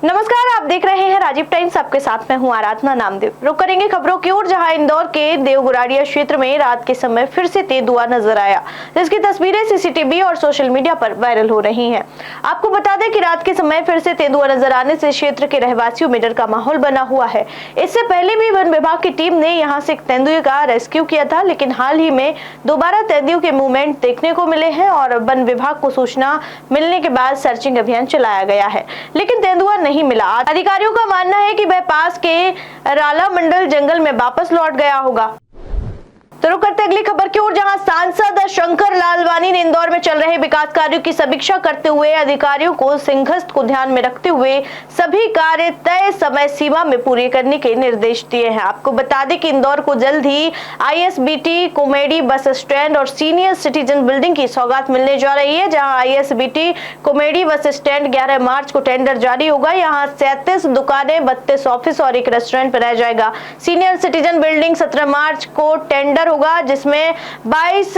नमस्कार, आप देख रहे हैं राजीव टाइम्स। आपके साथ मैं हूं आराधना नामदेव। रुक करेंगे खबरों की ओर, जहां इंदौर के देवगुराड़िया क्षेत्र में रात के समय फिर से तेंदुआ नजर आया, जिसकी तस्वीरें सीसीटीवी और सोशल मीडिया पर वायरल हो रही हैं। आपको बता दें कि रात के समय फिर से तेंदुआ नजर आने से क्षेत्र के रहवासियों में डर का माहौल बना हुआ है। इससे पहले भी वन विभाग की टीम ने यहाँ से एक तेंदुए का रेस्क्यू किया था, लेकिन हाल ही में दोबारा तेंदुओं के मूवमेंट देखने को मिले हैं और वन विभाग को सूचना मिलने के बाद सर्चिंग अभियान चलाया गया है, लेकिन तेंदुआ नहीं मिला। अधिकारियों का मानना है कि वह पास के राला मंडल जंगल में वापस लौट गया होगा। तो रुक करते अगली खबर की ओर, जहां सांसद शंकर लालवानी ने इंदौर में चल रहे विकास कार्यों की समीक्षा करते हुए अधिकारियों को सिंहस्थ को ध्यान में रखते हुए सभी कार्य तय समय सीमा में पूरे करने के निर्देश दिए हैं। आपको बता दें कि इंदौर को जल्द ही आईएसबीटी कॉमेडी बस स्टैंड और सीनियर सिटीजन बिल्डिंग की सौगात मिलने जा रही है। जहां आईएसबीटी कॉमेडी बस स्टैंड 11 मार्च को टेंडर जारी होगा। यहाँ 37 दुकानें, 32 ऑफिस और एक रेस्टोरेंट बनाया जाएगा। सीनियर सिटीजन बिल्डिंग 17 मार्च को टेंडर होगा, जिसमें 22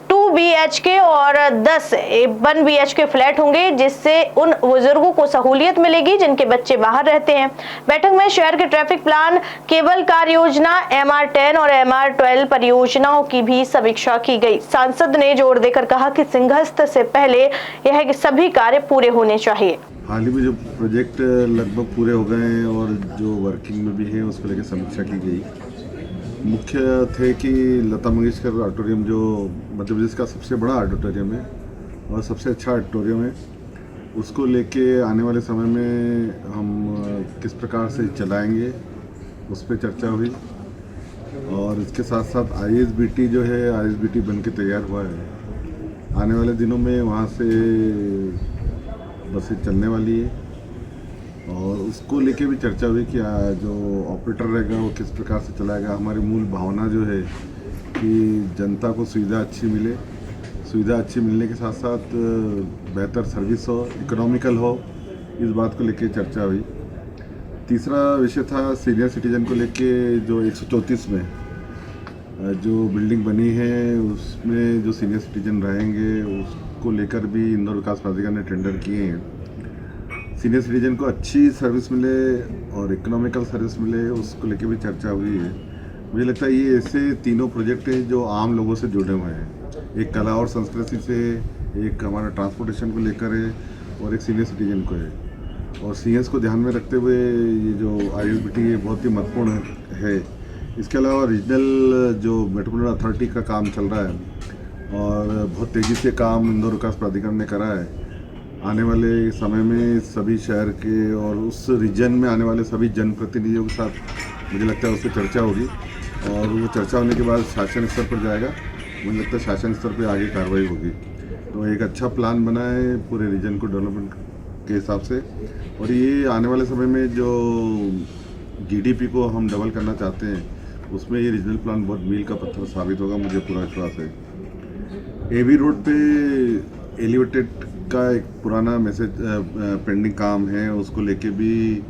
2 BHK और 10 1 BHK फ्लैट होंगे, जिससे उन बुजुर्गों को सहूलियत मिलेगी जिनके बच्चे बाहर रहते हैं। बैठक में शहर के ट्रैफिक प्लान, केबल कार योजना, MR10 और MR12 परियोजनाओं की भी समीक्षा की गई। सांसद ने जोर देकर कहा कि सिंहस्थ से पहले यह सभी कार्य पूरे होने चाहिए। हाल ही में जो प्रोजेक्ट लगभग पूरे हो गए हैं और जो वर्किंग में भी हैं, उसको लेकर समीक्षा की गई। मुख्य थे कि लता मंगेशकर ऑडिटोरियम जो मध्य प्रदेश का सबसे बड़ा ऑडिटोरियम है और सबसे अच्छा ऑडिटोरियम है, उसको लेके आने वाले समय में हम किस प्रकार से चलाएंगे, उस पर चर्चा हुई। और इसके साथ साथ आईएसबीटी जो है, आईएसबीटी बन के तैयार हुआ है। आने वाले दिनों में वहाँ से बसें चलने वाली है और उसको लेके भी चर्चा हुई कि जो ऑपरेटर रहेगा वो किस प्रकार से चलाएगा। हमारी मूल भावना जो है कि जनता को सुविधा अच्छी मिले, सुविधा अच्छी मिलने के साथ साथ बेहतर सर्विस हो, इकोनॉमिकल हो, इस बात को लेके चर्चा हुई। तीसरा विषय था सीनियर सिटीजन को लेके, जो 134 में जो बिल्डिंग बनी है उसमें जो सीनियर सिटीजन रहेंगे, उसको लेकर भी इंदौर विकास प्राधिकरण ने टेंडर किए हैं। सीनियर सिटीजन को अच्छी सर्विस मिले और इकोनॉमिकल सर्विस मिले, उसको लेके भी चर्चा हुई है। मुझे लगता है ये ऐसे तीनों प्रोजेक्ट हैं जो आम लोगों से जुड़े हुए हैं। एक कला और संस्कृति से, एक हमारा ट्रांसपोर्टेशन को लेकर है और एक सीनियर सिटीजन को है। और सीनियर्स को ध्यान में रखते हुए ये जो आईएसबीटी है बहुत ही महत्वपूर्ण है। इसके अलावा रीजनल जो मेट्रोपॉलिटन अथॉरिटी का काम चल रहा है और बहुत तेज़ी से काम इंदौर विकास प्राधिकरण ने करा है। आने वाले समय में सभी शहर के और उस रीजन में आने वाले सभी जनप्रतिनिधियों के साथ मुझे लगता है उस पर चर्चा होगी और वो चर्चा होने के बाद शासन स्तर पर जाएगा। मुझे लगता है शासन स्तर पर आगे कार्रवाई होगी। तो एक अच्छा प्लान बना है पूरे रीजन को डेवलपमेंट के हिसाब से। और ये आने वाले समय में जो GDP को हम डबल करना चाहते हैं, उसमें ये रीजनल प्लान बहुत मील का पत्थर साबित होगा, मुझे पूरा विश्वास है। AB रोड पे एलिवेटेड का एक पुराना मैसेज पेंडिंग काम है, उसको लेके भी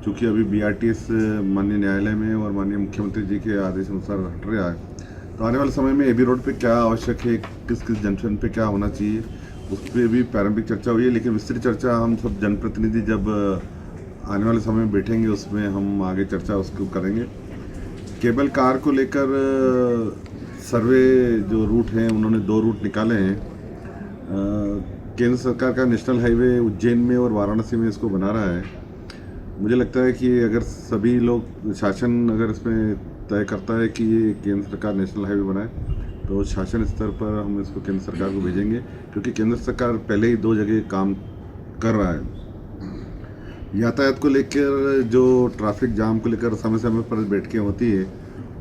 चूँकि अभी BRTS माननीय न्यायालय में और माननीय मुख्यमंत्री जी के आदेश अनुसार हट रहा है, तो आने वाले समय में AB रोड पे क्या आवश्यक है, किस किस जंक्शन पे क्या होना चाहिए, उस पर भी प्रारंभिक चर्चा हुई है। लेकिन विस्तृत चर्चा हम सब जनप्रतिनिधि जब आने वाले समय में बैठेंगे, उसमें हम आगे चर्चा उसको करेंगे। केबल कार को लेकर सर्वे जो रूट हैं, उन्होंने 2 रूट निकाले हैं। केंद्र सरकार का नेशनल हाईवे उज्जैन में और वाराणसी में इसको बना रहा है। मुझे लगता है कि अगर सभी लोग, शासन अगर इसमें तय करता है कि ये केंद्र सरकार नेशनल हाईवे बनाए, तो शासन स्तर पर हम इसको केंद्र सरकार को भेजेंगे, क्योंकि केंद्र सरकार पहले ही 2 जगह काम कर रहा है। यातायात को लेकर जो ट्रैफिक जाम को लेकर समय समय पर बैठकें होती है,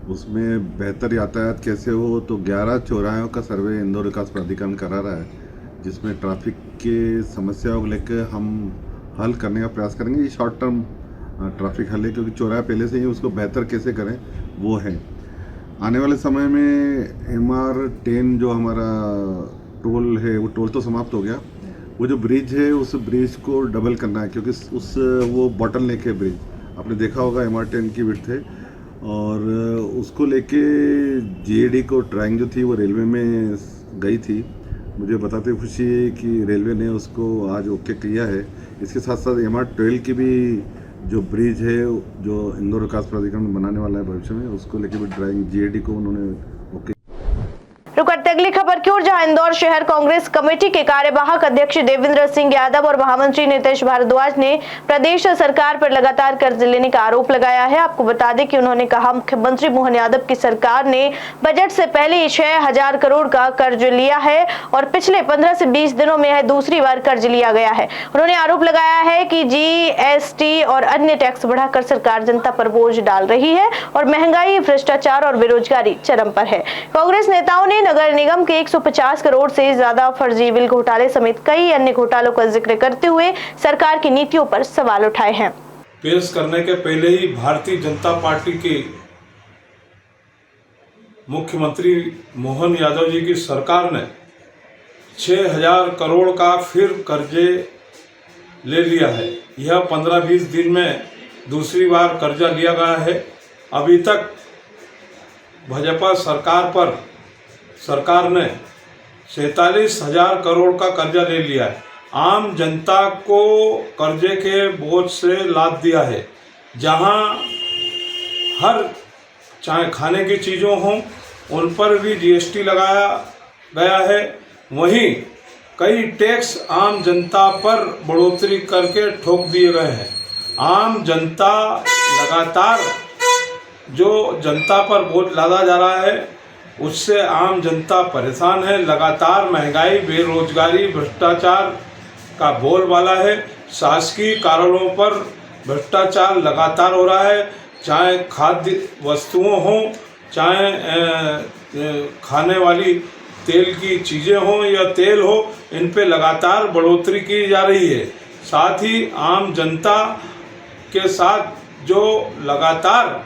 उसमें बेहतर यातायात कैसे हो, तो 11 चौराहों का सर्वे इंदौर विकास प्राधिकरण करा रहा है, जिसमें ट्रैफिक के समस्याओं को लेकर हम हल करने का प्रयास करेंगे। ये शॉर्ट टर्म ट्रैफिक हल है, क्योंकि चौराहा पहले से ही, उसको बेहतर कैसे करें वो है। आने वाले समय में MR10 जो हमारा टोल है, वो टोल तो समाप्त हो गया, वो जो ब्रिज है उस ब्रिज को डबल करना है, क्योंकि वो बॉटल नेक है ब्रिज, आपने देखा होगा MR10 की विड्थ है। और उसको लेके GAD को ड्राइंग जो थी वो रेलवे में गई थी, मुझे बताते खुशी है कि रेलवे ने उसको आज ओके किया है। इसके साथ साथ MR12 की भी जो ब्रिज है जो इंदौर विकास प्राधिकरण बनाने वाला है भविष्य में, उसको लेकर भी ड्राइंग GAD को उन्होंने ओके। रुक करते अगली खबर की ओर, जहां इंदौर शहर कांग्रेस कमेटी के कार्यवाहक अध्यक्ष देवेंद्र सिंह यादव और महामंत्री नितेश भारद्वाज ने प्रदेश सरकार पर लगातार कर्ज लेने का आरोप लगाया है। आपको बता दें कि उन्होंने कहा, मुख्यमंत्री मोहन यादव की सरकार ने बजट से पहले 6,000 करोड़ का कर्ज लिया है और पिछले 15 से 20 दिनों में यह दूसरी बार कर्ज लिया गया है। उन्होंने आरोप लगाया है कि GST और अन्य टैक्स बढ़ाकर सरकार जनता पर बोझ डाल रही है और महंगाई, भ्रष्टाचार और बेरोजगारी चरम पर है। कांग्रेस नेताओं ने नगर निगम के 150 करोड़ से ज्यादा फर्जी बिल घोटाले समेत कई अन्य घोटालों का जिक्र करते हुए सरकार की नीतियों पर सवाल उठाए हैं। पेश करने के पहले ही भारतीय जनता पार्टी के मुख्यमंत्री मोहन यादव जी की सरकार ने 6,000 करोड़ का फिर कर्जे ले लिया है। यह 15-20 दिन में दूसरी बार कर्जा लिया गया है। अभी तक भाजपा सरकार ने 47,000 करोड़ का कर्जा ले लिया है। आम जनता को कर्जे के बोझ से लाद दिया है। जहां हर चाहे खाने की चीज़ों हों उन पर भी GST लगाया गया है। वहीं कई टैक्स आम जनता पर बढ़ोतरी करके ठोक दिए गए हैं। आम जनता लगातार जो जनता पर बोझ लादा जा रहा है उससे आम जनता परेशान है। लगातार महंगाई, बेरोजगारी, भ्रष्टाचार का बोलबाला है। शासकीय कार्यालयों पर भ्रष्टाचार लगातार हो रहा है। चाहे खाद्य वस्तुओं हों, चाहे खाने वाली तेल की चीज़ें हों या तेल हो, इन पे लगातार बढ़ोतरी की जा रही है। साथ ही आम जनता के साथ जो लगातार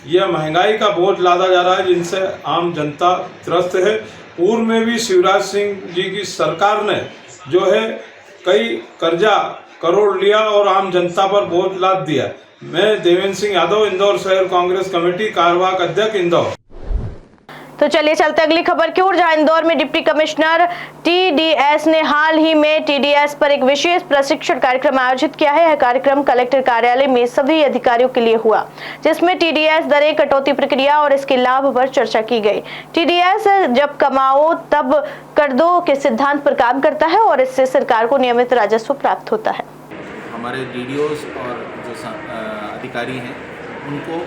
यह महंगाई का बोझ लादा जा रहा है जिनसे आम जनता त्रस्त है। पूर्व में भी शिवराज सिंह जी की सरकार ने जो है कई कर्जा करोड़ लिया और आम जनता पर बोझ लाद दिया। मैं देवेंद्र सिंह यादव, इंदौर शहर कांग्रेस कमेटी कार्यवाहक अध्यक्ष, इंदौर। तो चलिए चलते अगली खबर की ओर, जहां इंदौर में डिप्टी कमिश्नर TDS ने हाल ही में TDS पर एक विशेष प्रशिक्षण कार्यक्रम आयोजित किया है। यह कार्यक्रम कलेक्टर कार्यालय में सभी अधिकारियों के लिए हुआ, जिसमें TDS दरें कटौती प्रक्रिया और इसके लाभ पर चर्चा की गई। TDS जब कमाओ तब कर दो के सिद्धांत पर काम करता है और इससे सरकार को नियमित राजस्व प्राप्त होता है। हमारे DDOs और जो अधिकारी हैं उनको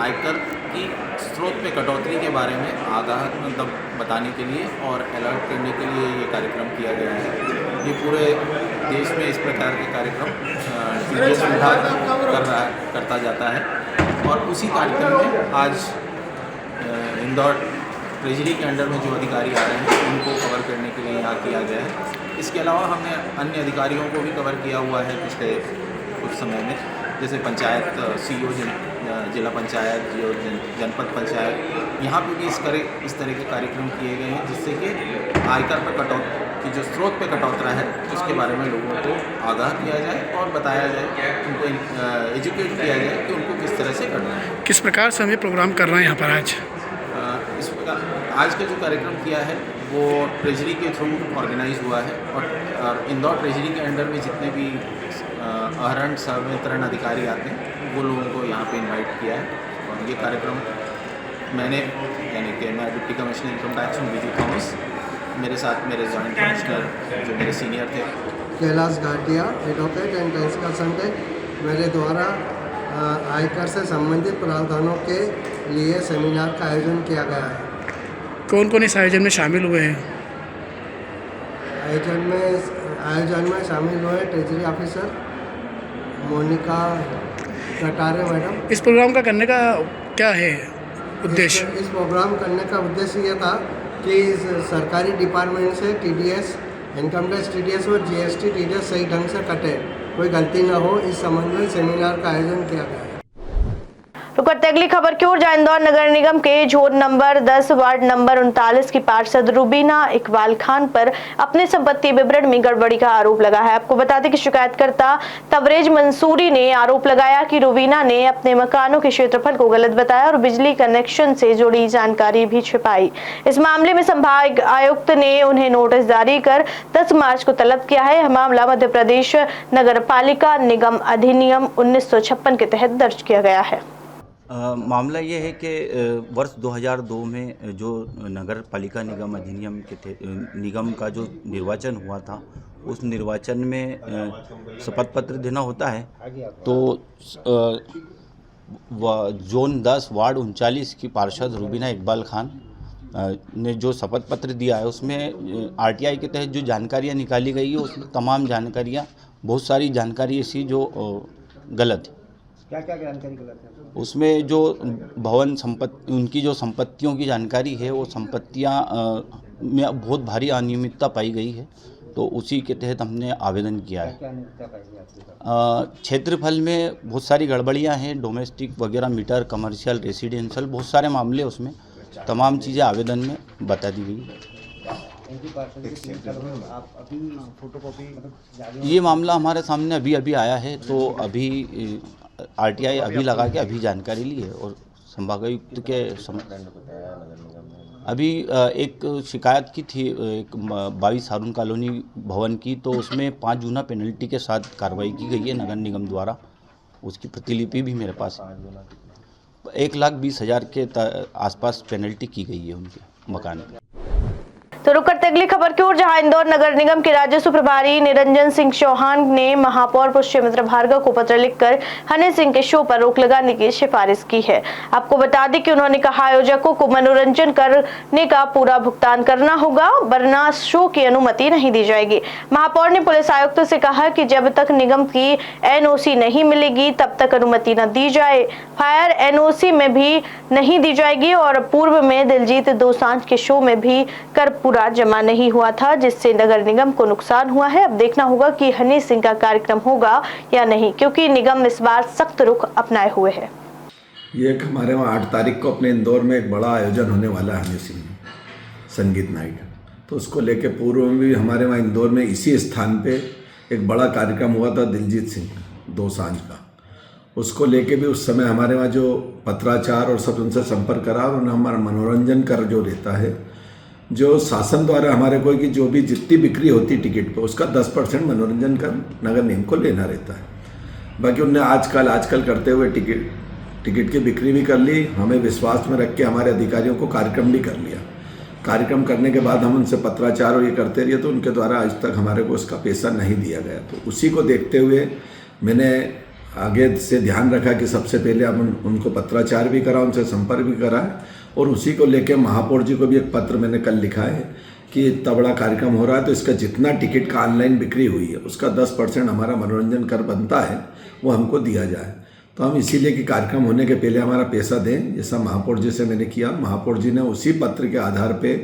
आयकर की स्रोत में कटौती के बारे में आगाह मतलब बताने के लिए और अलर्ट करने के लिए ये कार्यक्रम किया गया है। ये पूरे देश में इस प्रकार के कार्यक्रम TDS विभाग करता जाता है और उसी कार्यक्रम में आज इंदौर ट्रेजरी के अंडर में जो अधिकारी आ रहे हैं उनको कवर करने के लिए यहाँ किया गया है। इसके अलावा हमने अन्य अधिकारियों को भी कवर किया हुआ है पिछले कुछ समय में, जैसे पंचायत CEO, जिला पंचायत, जनपद पंचायत, यहाँ पे भी इस तरह के कार्यक्रम किए गए हैं जिससे कि आयकर पर कटौती की जो स्रोत पे कटौती है उसके बारे में लोगों को आगाह किया जाए और बताया जाए, उनको एजुकेट किया जाए कि उनको किस तरह से करना है। किस प्रकार से हम ये प्रोग्राम कर रहे हैं यहाँ पर आज? इस प्रकार आज का जो कार्यक्रम किया है वो ट्रेजरी के थ्रू ऑर्गेनाइज हुआ है और इंदौर ट्रेजरी के अंडर में जितने भी आहरण संवितरण अधिकारी आते हैं वो लोगों को यहाँ पे इनवाइट किया है। और ये कार्यक्रम मैंने यानी कि मैं deputy commissioner income tax Biju Thomas, मेरे साथ मेरे जॉइंट कमिश्नर जो मेरे सीनियर थे Kailash Ghatia advocate and tax consultant, मेरे द्वारा आयकर से संबंधित प्रावधानों के लिए सेमिनार का आयोजन किया गया है। कौन कौन इस आयोजन में शामिल हुए हैं? आयोजन में शामिल हुए treasury officer Monika Katare madam. इस प्रोग्राम का करने का क्या है उद्देश्य? इस प्रोग्राम करने का उद्देश्य ये था कि सरकारी डिपार्टमेंट से TDS, इनकम टैक्स TDS और GST TDS सही ढंग से कटे, कोई गलती न हो, इस संबंध में सेमिनार का आयोजन किया गया है। रुक करते अगली खबर की ओर, जहां इंदौर नगर निगम के जोन नंबर 10 वार्ड नंबर 39 की पार्षद रुबीना इकबाल खान पर अपने संपत्ति विवरण में गड़बड़ी का आरोप लगा है। आपको बता दें कि शिकायतकर्ता तबरेज मंसूरी ने आरोप लगाया कि रुबीना ने अपने मकानों के क्षेत्रफल को गलत बताया और बिजली कनेक्शन से जुड़ी जानकारी भी छिपाई। इस मामले में संभाग आयुक्त ने उन्हें नोटिस जारी कर 10 मार्च को तलब किया है। यह मामला मध्य प्रदेश नगर पालिका निगम अधिनियम 1956 के तहत दर्ज किया गया है। मामला ये है कि वर्ष 2002 में जो नगर पालिका निगम अधिनियम के निगम का जो निर्वाचन हुआ था, उस निर्वाचन में शपथ पत्र देना होता है। तो जोन 10 वार्ड 39 की पार्षद रुबीना इकबाल खान ने जो शपथ पत्र दिया है, उसमें आरटीआई के तहत जो जानकारियाँ निकाली गई है, उसमें तमाम जानकारियाँ, बहुत सारी जानकारी ऐसी जो गलत है। क्या क्या जानकारी गलत है? उसमें जो भवन संपत्ति, उनकी जो संपत्तियों की जानकारी है, वो संपत्तियां में बहुत भारी अनियमितता पाई गई है। तो उसी के तहत हमने आवेदन किया है। क्षेत्रफल में बहुत सारी गड़बड़ियां हैं, डोमेस्टिक वगैरह, मीटर, कमर्शियल, रेसिडेंशियल, बहुत सारे मामले उसमें तमाम चीज़ें आवेदन में बता दी गई। ये मामला हमारे सामने अभी आया है, तो अभी आरटीआई अभी लगा के अभी जानकारी ली है और संभागायुक्त के अभी एक शिकायत की थी एक 22 हारून कॉलोनी भवन की, तो उसमें 5 गुना पेनल्टी के साथ कार्रवाई की गई है नगर निगम द्वारा। उसकी प्रतिलिपि भी मेरे पास है। 1,20,000 के आसपास पेनल्टी की गई है उनके मकान पर। तो रुक करते अगली खबर की ओर, जहां इंदौर नगर निगम के राजस्व प्रभारी निरंजन सिंह चौहान ने महापौर पुष्यमित्र भार्गव को पत्र लिखकर हनी सिंह के शो पर रोक लगाने की सिफारिश की है। आपको बता दें कि उन्होंने कहा आयोजकों को मनोरंजन करने का पूरा भुगतान करना होगा, वरना शो की अनुमति नहीं दी जाएगी। महापौर ने पुलिस आयुक्त से कहा कि जब तक निगम की एनओसी नहीं मिलेगी तब तक अनुमति न दी जाए। फायर एनओसी में भी नहीं दी जाएगी और पूर्व में दिलजीत दोसांझ के शो में भी कर पूरा जमा नहीं हुआ था, जिससे नगर निगम को नुकसान हुआ है। अब देखना होगा कि हनी सिंह का कार्यक्रम होगा या नहीं, क्योंकि निगम इस बार सख्त रुख अपनाए हुए है। ये एक हमारे वहाँ 8 तारीख को अपने इंदौर में एक बड़ा आयोजन होने वाला है हनी सिंह संगीत नाइट, तो उसको लेके पूर्व में भी हमारे वहाँ इंदौर में इसी स्थान पे एक बड़ा कार्यक्रम हुआ था दिलजीत सिंह दोसांझ का। उसको लेके भी उस समय हमारे वहाँ जो पत्राचार और सब उनसे संपर्क करा, उन्होंने हमारा मनोरंजन कर जो रहता है, जो शासन द्वारा हमारे को कि जो भी जितनी बिक्री होती टिकट पे उसका 10% मनोरंजन कर नगर निगम को लेना रहता है। बाकी उनने आजकल करते हुए टिकट की बिक्री भी कर ली, हमें विश्वास में रख के हमारे अधिकारियों को कार्यक्रम भी कर लिया। कार्यक्रम करने के बाद हम उनसे पत्राचार और ये करते रहे, तो उनके द्वारा आज तक हमारे को उसका पैसा नहीं दिया गया। तो उसी को देखते हुए मैंने आगे से ध्यान रखा कि सबसे पहले हम उनको पत्राचार भी करा, उनसे संपर्क भी करा, और उसी को लेके महापौर जी को भी एक पत्र मैंने कल लिखा है कि इतना बड़ा कार्यक्रम हो रहा है, तो इसका जितना टिकट का ऑनलाइन बिक्री हुई है उसका 10% हमारा मनोरंजन कर बनता है, वो हमको दिया जाए। तो हम इसीलिए कि कार्यक्रम होने के पहले हमारा पैसा दें, जैसा महापौर जी से मैंने किया। महापौर जी ने उसी पत्र के आधार पे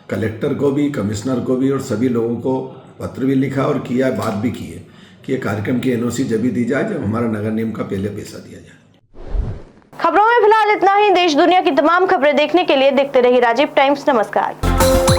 कलेक्टर को भी, कमिश्नर को भी और सभी लोगों को पत्र भी लिखा और किया, बात भी की है कि ये कार्यक्रम की एनओसी जब भी दी जाए जब हमारा नगर निगम का पहले पैसा दिया जाए। खबरों में फिलहाल इतना ही। देश दुनिया की तमाम खबरें देखने के लिए देखते रहिए राजीव टाइम्स। नमस्कार।